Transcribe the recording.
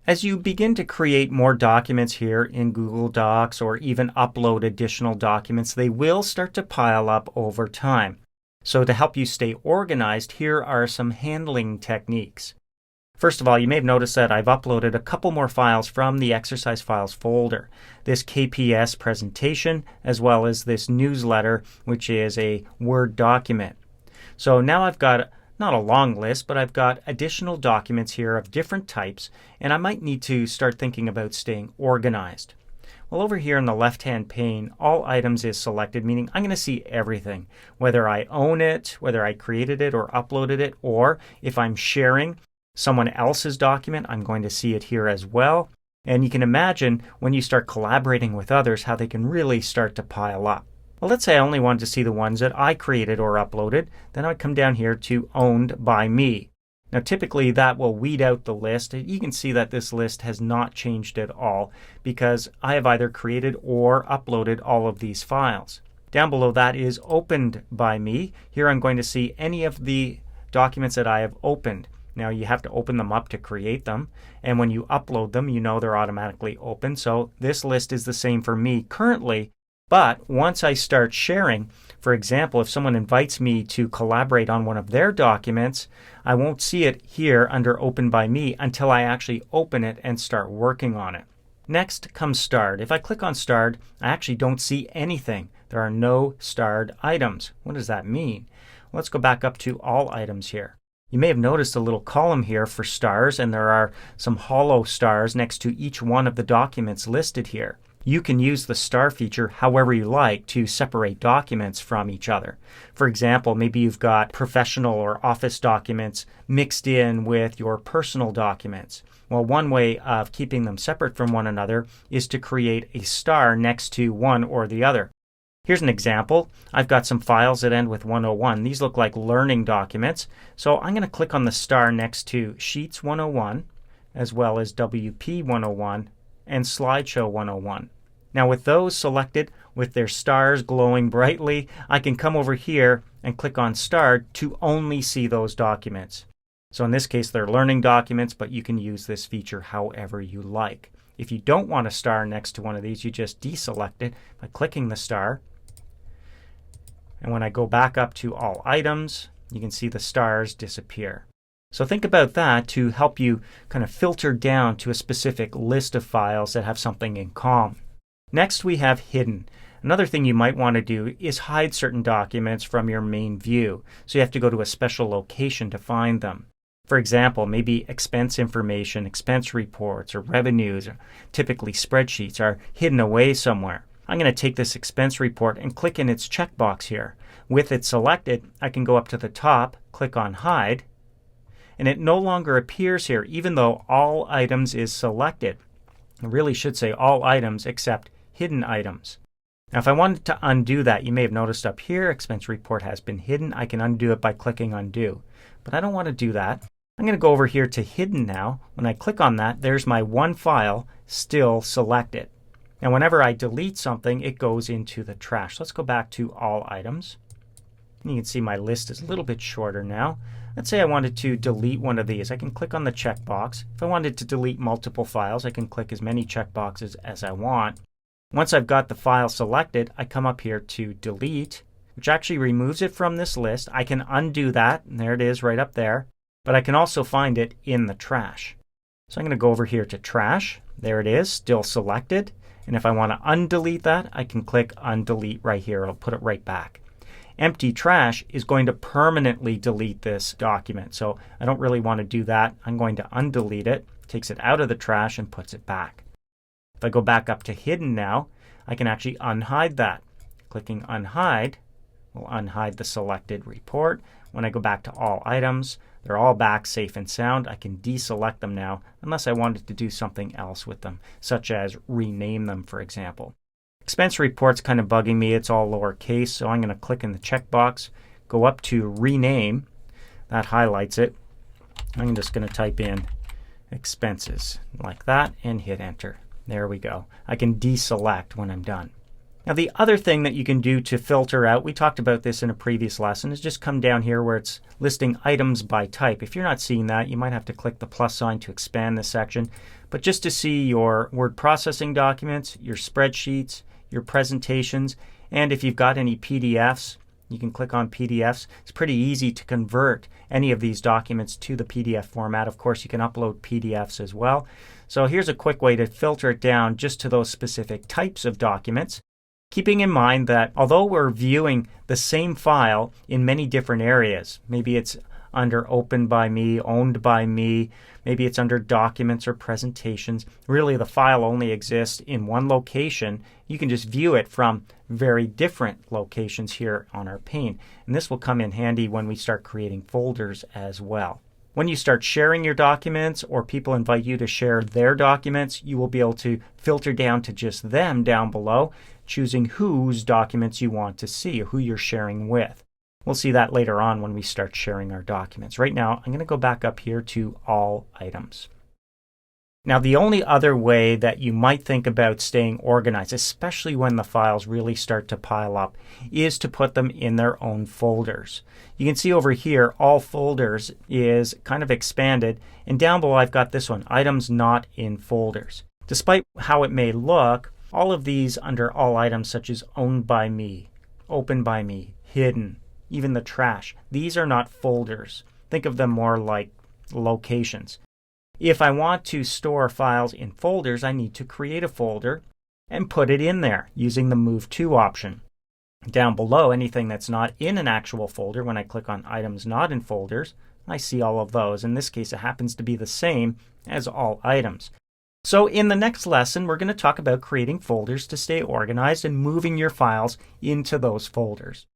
As you begin to create more documents here in Google Docs or even upload additional documents, they will start to pile up over time. So to help you stay organized, here are some handling techniques. First of all, you may have noticed that I've uploaded a couple more files from the exercise files folder. This KPS presentation, as well as this newsletter, which is a Word document. So now I've got not a long list, but I've got additional documents here of different types, and I might need to start thinking about staying organized. Well, over here in the left-hand pane, all items is selected, meaning I'm going to see everything, whether I own it, whether I created it or uploaded it, or if I'm sharing someone else's document, I'm going to see it here as well. And you can imagine when you start collaborating with others how they can really start to pile up. Well, let's say I only wanted to see the ones that I created or uploaded. Then I would come down here to Owned by Me. Now typically that will weed out the list. You can see that this list has not changed at all because I have either created or uploaded all of these files. Down below that is Opened by Me. Here I'm going to see any of the documents that I have opened. Now you have to open them up to create them, and when you upload them, you know they're automatically open. So this list is the same for me currently, but once I start sharing, for example, if someone invites me to collaborate on one of their documents, I won't see it here under Open by Me until I actually open it and start working on it. Next comes Starred. If I click on Starred, I actually don't see anything. There are no starred items. What does that mean? Let's go back up to All Items here. You may have noticed a little column here for stars, and there are some hollow stars next to each one of the documents listed here. You can use the star feature however you like to separate documents from each other. For example, maybe you've got professional or office documents mixed in with your personal documents. Well, one way of keeping them separate from one another is to create a star next to one or the other. Here's an example. I've got some files that end with 101. These look like learning documents. So I'm going to click on the star next to Sheets 101, as well as WP 101 and Slideshow 101. Now with those selected with their stars glowing brightly, I can come over here and click on Starred to only see those documents. So in this case they're learning documents, but you can use this feature however you like. If you don't want a star next to one of these, you just deselect it by clicking the star. And when I go back up to All Items, you can see the stars disappear. So think about that to help you kind of filter down to a specific list of files that have something in common. Next we have Hidden. Another thing you might want to do is hide certain documents from your main view. So you have to go to a special location to find them. For example, maybe expense information, expense reports, or revenues, or typically spreadsheets, are hidden away somewhere. I'm going to take this expense report and click in its checkbox here. With it selected, I can go up to the top, click on Hide, and it no longer appears here even though All Items is selected. It really should say All Items except Hidden Items. Now if I wanted to undo that, you may have noticed up here, expense report has been hidden. I can undo it by clicking Undo. But I don't want to do that. I'm going to go over here to Hidden now. When I click on that, there's my one file still selected. And whenever I delete something, it goes into the trash. Let's go back to All Items. And you can see my list is a little bit shorter now. Let's say I wanted to delete one of these. I can click on the checkbox. If I wanted to delete multiple files, I can click as many checkboxes as I want. Once I've got the file selected, I come up here to Delete, which actually removes it from this list. I can undo that, and there it is right up there. But I can also find it in the trash. So I'm going to go over here to Trash. There it is, still selected. And if I want to undelete that, I can click Undelete right here. It'll put it right back. Empty Trash is going to permanently delete this document. So I don't really want to do that. I'm going to undelete it, takes it out of the trash and puts it back. If I go back up to Hidden now, I can actually unhide that. Clicking Unhide will unhide the selected report. When I go back to All Items, they're all back safe and sound. I can deselect them now unless I wanted to do something else with them, such as rename them, for example. Expense report's kind of bugging me. It's all lowercase, so I'm going to click in the checkbox, go up to Rename. That highlights it. I'm just going to type in expenses like that and hit Enter. There we go. I can deselect when I'm done. Now the other thing that you can do to filter out, we talked about this in a previous lesson, is just come down here where it's listing items by type. If you're not seeing that, you might have to click the plus sign to expand this section. But just to see your word processing documents, your spreadsheets, your presentations, and if you've got any PDFs, you can click on PDFs. It's pretty easy to convert any of these documents to the PDF format. Of course, you can upload PDFs as well. So here's a quick way to filter it down just to those specific types of documents, keeping in mind that although we're viewing the same file in many different areas, maybe it's under Opened by Me, Owned by Me, maybe it's under Documents or Presentations. Really, the file only exists in one location. You can just view it from very different locations here on our pane. And this will come in handy when we start creating folders as well. When you start sharing your documents or people invite you to share their documents, you will be able to filter down to just them down below, choosing whose documents you want to see or who you're sharing with. We'll see that later on when we start sharing our documents. Right now, I'm going to go back up here to All Items. Now, the only other way that you might think about staying organized, especially when the files really start to pile up, is to put them in their own folders. You can see over here, All Folders is kind of expanded, and down below I've got this one, Items Not in Folders. Despite how it may look, all of these under All Items, such as Owned by Me, Opened by Me, Hidden, even the trash, these are not folders. Think of them more like locations. If I want to store files in folders, I need to create a folder and put it in there using the Move To option. Down below, anything that's not in an actual folder, when I click on Items Not in Folders, I see all of those. In this case, it happens to be the same as All Items. So in the next lesson, we're going to talk about creating folders to stay organized and moving your files into those folders.